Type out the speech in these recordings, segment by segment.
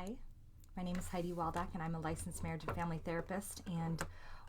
Hi, my name is Heidi Waldoch, and I'm a licensed marriage and family therapist and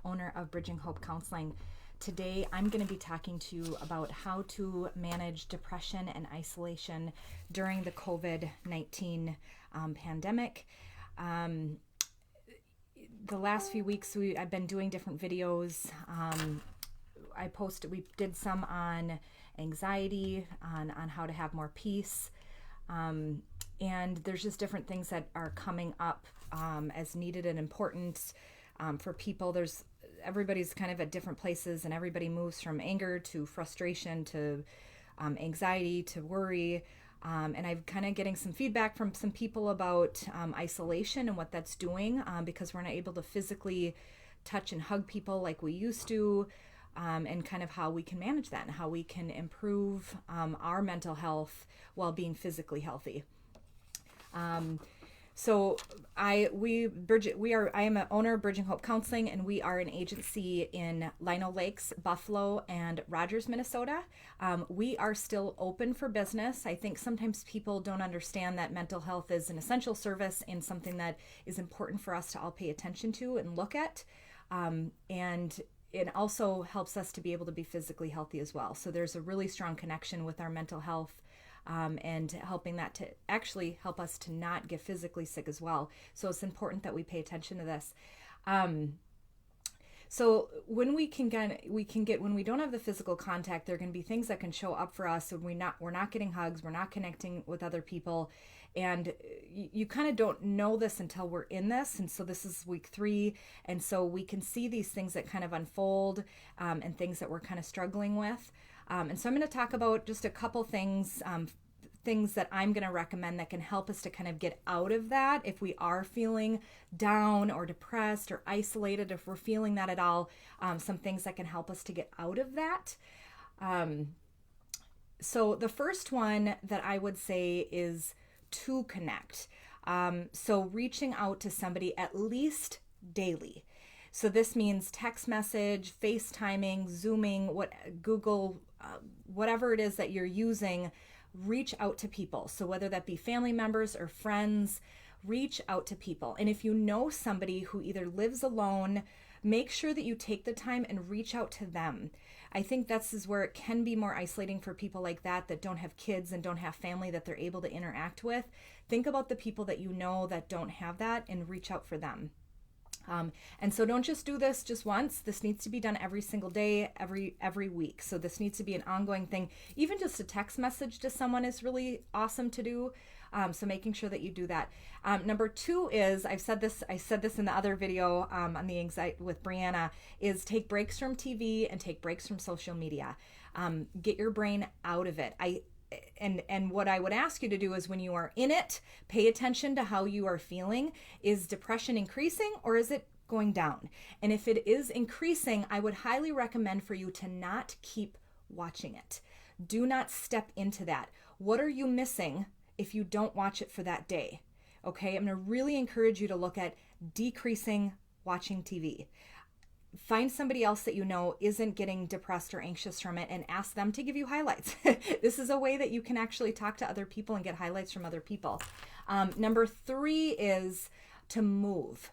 owner of Bridging Hope Counseling. Today, I'm going to be talking to you about how to manage depression and isolation during the COVID-19 pandemic. The last few weeks, I've been doing different videos. We did some on anxiety, on how to have more peace. And there's just different things that are coming up as needed and important for people. Everybody's kind of at different places, and everybody moves from anger to frustration to anxiety to worry. And I'm kind of getting some feedback from some people about isolation and what that's doing because we're not able to physically touch and hug people like we used to, and kind of how we can manage that and how we can improve our mental health while being physically healthy. I am an owner of Bridging Hope Counseling, and we are an agency in Lino Lakes, Buffalo, and Rogers, Minnesota. We are still open for business. I think sometimes people don't understand that mental health is an essential service and something that is important for us to all pay attention to and look at. And it also helps us to be able to be physically healthy as well. So there's a really strong connection with our mental health. And helping that to actually help us to not get physically sick as well. So it's important that we pay attention to this. So when we when we don't have the physical contact, there can be things that can show up for us. And we're not getting hugs, we're not connecting with other people, and you kind of don't know this until we're in this. And so this is week 3, and so we can see these things that kind of unfold and things that we're kind of struggling with. And so I'm going to talk about just a couple things, things that I'm going to recommend that can help us to kind of get out of that if we are feeling down or depressed or isolated. If we're feeling that at all, some things that can help us to get out of that. So the first one that I would say is to connect. So reaching out to somebody at least daily. So this means text message, FaceTiming, Zooming, Google, whatever it is that you're using, reach out to people. So whether that be family members or friends, reach out to people. And if you know somebody who either lives alone, make sure that you take the time and reach out to them. I think this is where it can be more isolating for people like that don't have kids and don't have family that they're able to interact with. Think about the people that you know that don't have that and reach out for them. And so don't just do this just once. This needs to be done every single day, every week. So this needs to be an ongoing thing. Even just a text message to someone is really awesome to do. So making sure that you do that. Number 2 is, I said this in the other video on the anxiety with Brianna, is take breaks from TV and take breaks from social media. Get your brain out of it. And what I would ask you to do is when you are in it, pay attention to how you are feeling. Is depression increasing or is it going down? And if it is increasing, I would highly recommend for you to not keep watching it. Do not step into that. What are you missing if you don't watch it for that day? Okay, I'm going to really encourage you to look at decreasing watching TV. Find somebody else that you know isn't getting depressed or anxious from it and ask them to give you highlights. This is a way that you can actually talk to other people and get highlights from other people. Number 3 is to move.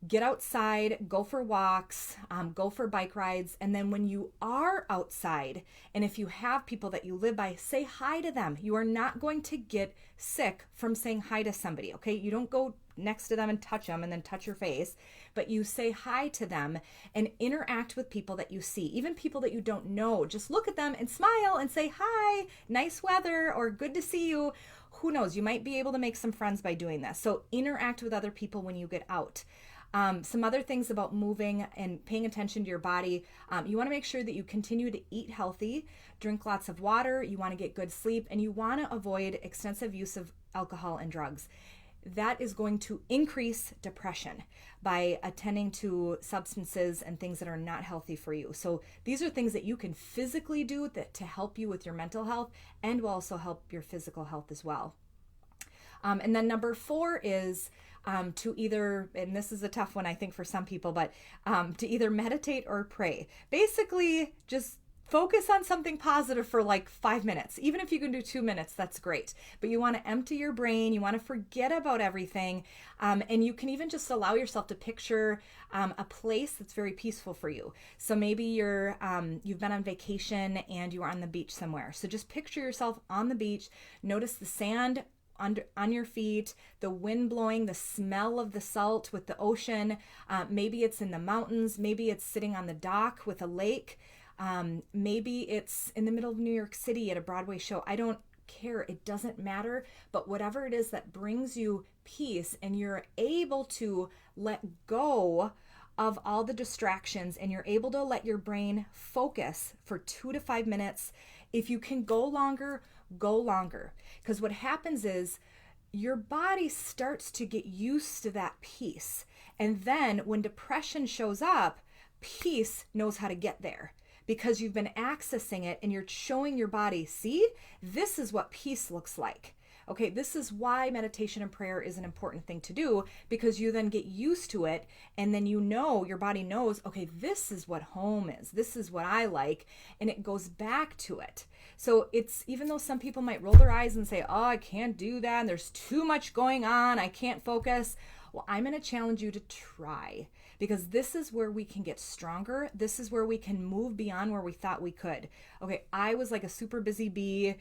Get outside, go for walks, go for bike rides. And then when you are outside, and if you have people that you live by, say hi to them. You are not going to get sick from saying hi to somebody, okay? You don't go next to them and touch them and then touch your face, but you say hi to them and interact with people that you see, even people that you don't know. Just look at them and smile and say, hi, nice weather, or good to see you. Who knows? You might be able to make some friends by doing this. So interact with other people when you get out. Some other things about moving and paying attention to your body. You want to make sure that you continue to eat healthy, drink lots of water, you want to get good sleep, and you want to avoid extensive use of alcohol and drugs. That is going to increase depression by attending to substances and things that are not healthy for you. So these are things that you can physically do to help you with your mental health and will also help your physical health as well. And then number 4 is to either, and this is a tough one I think for some people, but to either meditate or pray. Basically, just focus on something positive for like 5 minutes. Even if you can do 2 minutes, that's great. But you want to empty your brain. You want to forget about everything. And you can even just allow yourself to picture a place that's very peaceful for you. So maybe you've been on vacation and you are on the beach somewhere. So just picture yourself on the beach. Notice the sand on your feet, the wind blowing, the smell of the salt with the ocean. Maybe it's in the mountains. Maybe it's sitting on the dock with a lake. Maybe it's in the middle of New York City at a Broadway show. I don't care. It doesn't matter. But whatever it is that brings you peace and you're able to let go of all the distractions and you're able to let your brain focus for 2 to 5 minutes. If you can go longer, go longer. Because what happens is your body starts to get used to that peace. And then when depression shows up, peace knows how to get there. Because you've been accessing it and you're showing your body, see, this is what peace looks like. Okay, this is why meditation and prayer is an important thing to do, because you then get used to it and then your body knows, okay, this is what home is. This is what I like, and it goes back to it. So it's, even though some people might roll their eyes and say, oh, I can't do that, and there's too much going on, I can't focus. Well, I'm going to challenge you to try, because this is where we can get stronger. This is where we can move beyond where we thought we could. Okay, I was like a super busy bee,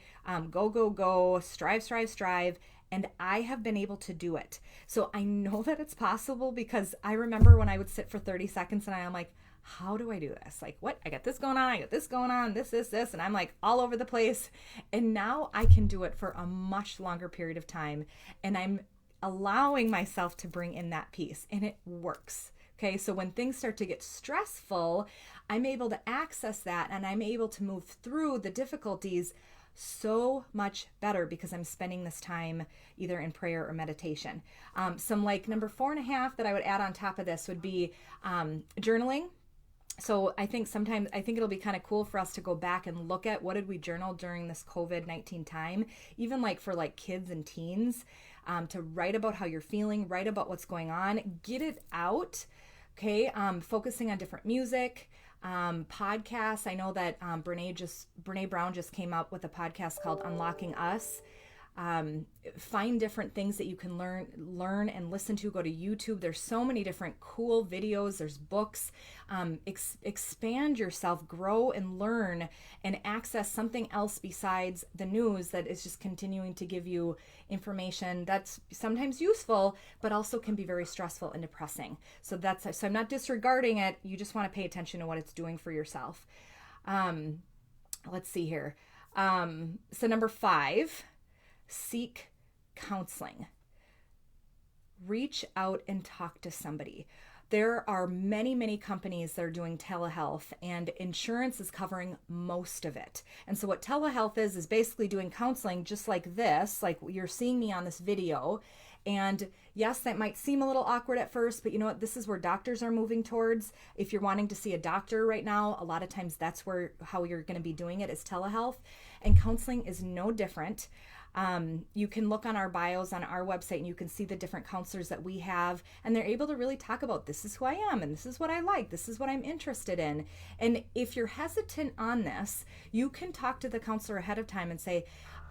go, go, go, strive, strive, strive, and I have been able to do it. So I know that it's possible, because I remember when I would sit for 30 seconds and I'm like, how do I do this? Like, what? I got this going on, I got this going on, this, and I'm like all over the place. And now I can do it for a much longer period of time. And I'm allowing myself to bring in that peace, and it works. Okay, so when things start to get stressful, I'm able to access that and I'm able to move through the difficulties so much better, because I'm spending this time either in prayer or meditation. Some like number 4.5 that I would add on top of this would be journaling. So I think it'll be kind of cool for us to go back and look at what did we journal during this COVID-19 time, even like for like kids and teens, to write about how you're feeling, write about what's going on, get it out. Okay, focusing on different music, podcasts. I know that Brene Brown just came out with a podcast called Unlocking Us. Find different things that you can learn and listen to. Go to YouTube. There's so many different cool videos. There's books. Expand yourself, grow and learn, and access something else besides the news that is just continuing to give you information that's sometimes useful, but also can be very stressful and depressing. So I'm not disregarding it. You just want to pay attention to what it's doing for yourself. Let's see here. So number 5, seek counseling. Reach out and talk to somebody. There are many, many companies that are doing telehealth, and insurance is covering most of it. And so what telehealth is basically doing counseling just like this, like you're seeing me on this video. And yes, that might seem a little awkward at first, but you know what? This is where doctors are moving towards. If you're wanting to see a doctor right now, a lot of times that's how you're going to be doing it, is telehealth. And counseling is no different. You can look on our bios on our website and you can see the different counselors that we have, and they're able to really talk about, this is who I am and this is what I like, this is what I'm interested in. And if you're hesitant on this, you can talk to the counselor ahead of time and say,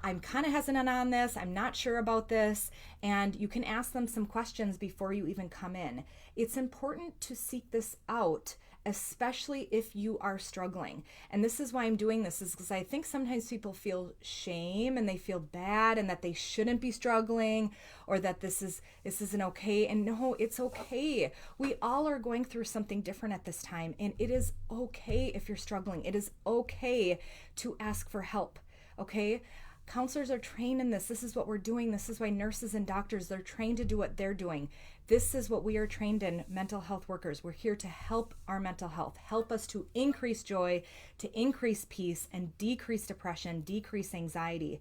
I'm kind of hesitant on this, I'm not sure about this, and you can ask them some questions before you even come in. It's important to seek this out, especially if you are struggling. And this is why I'm doing this, is because I think sometimes people feel shame and they feel bad and that they shouldn't be struggling, or that this isn't okay. And no, it's okay. We all are going through something different at this time, and it is okay if you're struggling. It is okay to ask for help, okay? Counselors are trained in this. This is what we're doing. This is why nurses and doctors, they're trained to do what they're doing. This is what we are trained in, mental health workers. We're here to help our mental health, help us to increase joy, to increase peace, and decrease depression, decrease anxiety.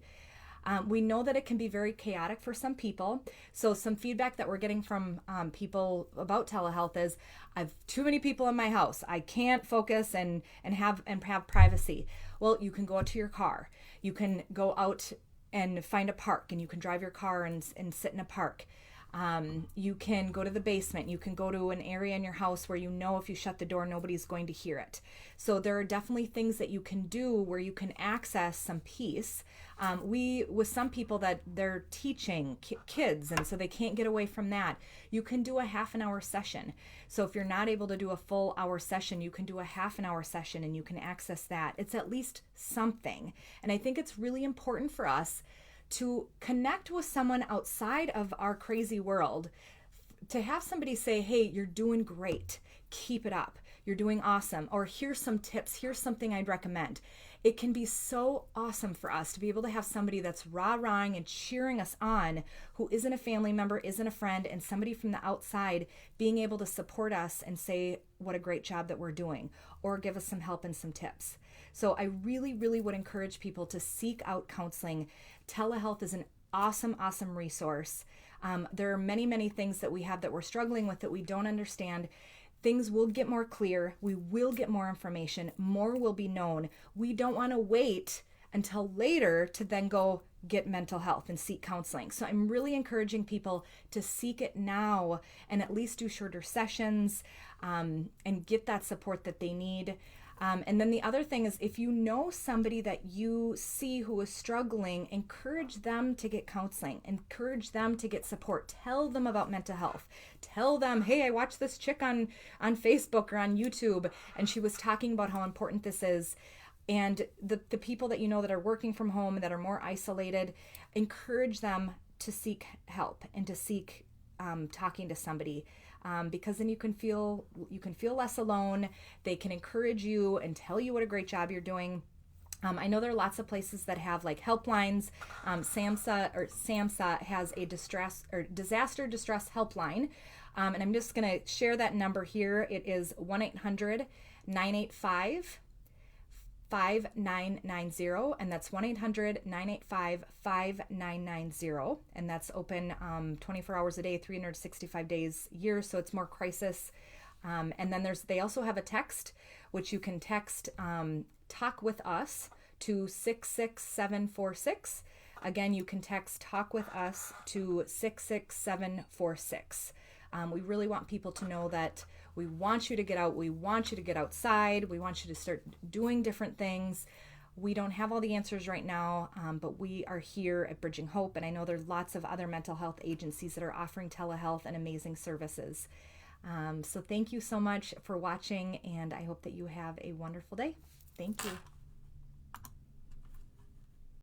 We know that it can be very chaotic for some people. So some feedback that we're getting from people about telehealth is, I've too many people in my house. I can't focus and have privacy. Well, you can go out to your car. You can go out and find a park, and you can drive your car and sit in a park. You can go to the basement. You can go to an area in your house where you know if you shut the door, nobody's going to hear it. So there are definitely things that you can do where you can access some peace. With some people that they're teaching kids, and so they can't get away from that, you can do a half an hour session. So if you're not able to do a full hour session, you can do a half an hour session and you can access that. It's at least something. And I think it's really important for us to connect with someone outside of our crazy world, to have somebody say, hey, you're doing great, keep it up, you're doing awesome, or here's some tips, here's something I'd recommend. It can be so awesome for us to be able to have somebody that's rah-rahing and cheering us on, who isn't a family member, isn't a friend, and somebody from the outside being able to support us and say what a great job that we're doing, or give us some help and some tips. So I really, really would encourage people to seek out counseling. Telehealth is an awesome, awesome resource. There are many, many things that we have that we're struggling with that we don't understand. Things will get more clear. We will get more information. More will be known. We don't want to wait until later to then go get mental health and seek counseling. So I'm really encouraging people to seek it now and at least do shorter sessions, and get that support that they need. And then the other thing is, if you know somebody that you see who is struggling, encourage them to get counseling, encourage them to get support. Tell them about mental health. Tell them, hey, I watched this chick on Facebook or on YouTube, and she was talking about how important this is. And the people that you know that are working from home, that are more isolated, encourage them to seek help and to seek talking to somebody. Because then you can feel less alone. They can encourage you and tell you what a great job you're doing. I know there are lots of places that have like helplines. SAMHSA has a disaster distress helpline, and I'm just going to share that number here. It is 1-800-985-5990, and that's 1-800-985-5990, and that's open 24 hours a day, 365 days a year, so it's more crisis. And then they also have a text, which you can text Talk With Us to 66746. Again, you can text Talk With Us to 66746. We really want people to know that we want you to get out. We want you to get outside. We want you to start doing different things. We don't have all the answers right now, but we are here at Bridging Hope. And I know there's lots of other mental health agencies that are offering telehealth and amazing services. So thank you so much for watching, and I hope that you have a wonderful day. Thank you.